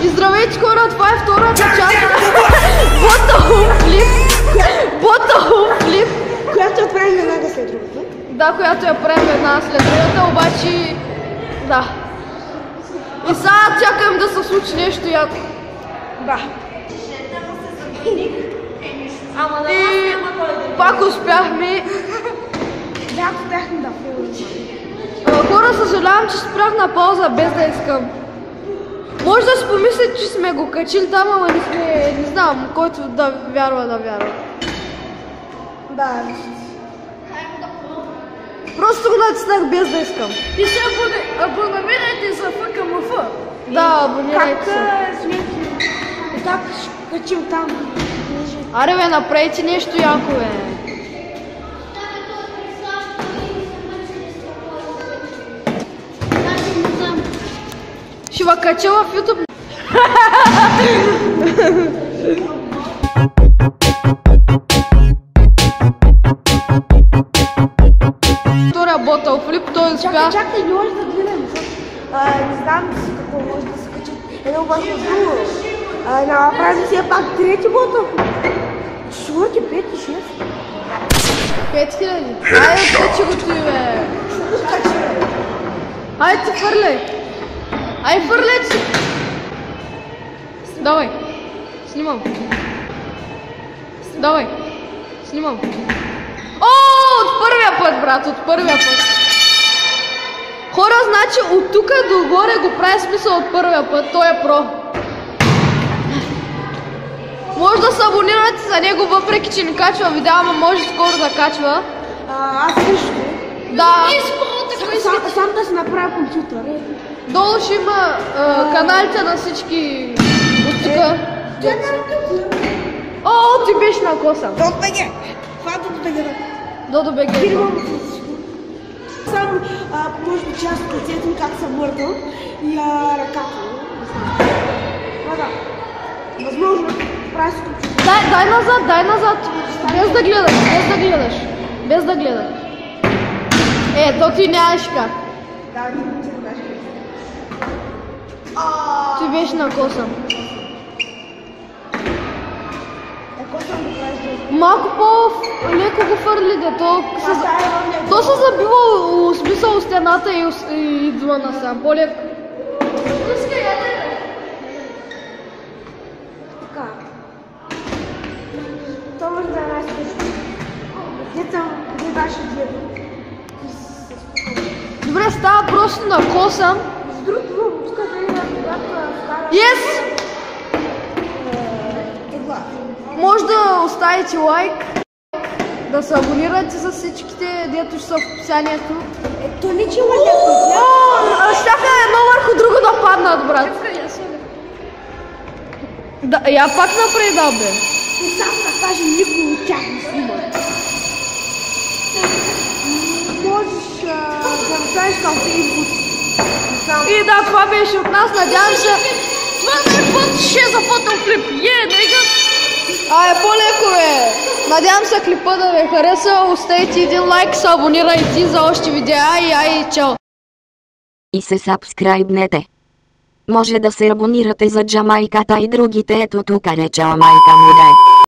И здравейте хора, това е втората част. Bottle flip. Която я правим веднага след другата. Да, която я правим веднага след другата, обаче... Да. И сега чакам да се случи нещо яко. Да. И пак успяхме. Да, успяхме да филмим. Хора, съжалявам, че спрях на пауза без да искам. Може да си помислят, че сме го качили там, ама не сме, не знам, който да вярва, да вярва. Да, просто го натиснах без да искам. и се абонирайте за ФКМФ. Да, абонирайте се. Как ще качим там? Аре бе, направете нещо яко бе. Ще ва кача в YouTube. Втория ботъл флип, той успя. Чакай, не може да гледам. Не знам какво може да се качи. Едно баш от друго. Направим си пак трети ботъл. Шоти, 5 и 6. 5000. Айде, откачи го ти бе. Айде ти хвърляй. Ай, фърлеч! Давай! Снимам! Давай! Снимам! О, от първия път, брат, от първия път! Хора, значи от тук догоре го прави смисъл от първия път, той е про. Може да се абонирате за него, въпреки че не качва видео, ама може скоро да качва. Аз също. Да. Сам да си направя компютър. Долу ще има каналите на всички от тука. О, ти беше на коса. Додо БГ. Това е Додо БГ. Додо БГ. Само може би част от ръцете ми как съм мъртъл и ръката. Да. Възможно прави си компютър. Дай назад. Без да гледаш. Без да гледаш. То ти нямаш как. Да, не ми се кажеш. Ти беше на коса. Ако съм го правиш? Малко по-леко го фърли, де. То се забива в смисъл стената и идва насам. По-леко. Така. Това може да е най-скъсно. Где беше дедо? Добре, става просто на коса. С друг тук да има когато вкара... Yes! Може да оставите лайк, да се абонирате за всичките, дето ще са в описанието. То не че има някакво. Щяха едно върху друго да паднат, брат. Я пак напред, да бе. И сам да кажа, никой от тях не снима. Можеш да направиш като инпут. И да, това беше от нас, надявам се. Това е път 6 за Bottle Flip. Нега! По-леко бе! Надявам се клипа да ви хареса, оставите един лайк, се абонирайте за още видеа и ай, чао! И се сабскрайбнете. Може да се абонирате за Джамайката и другите, ето тук речела майка му да е.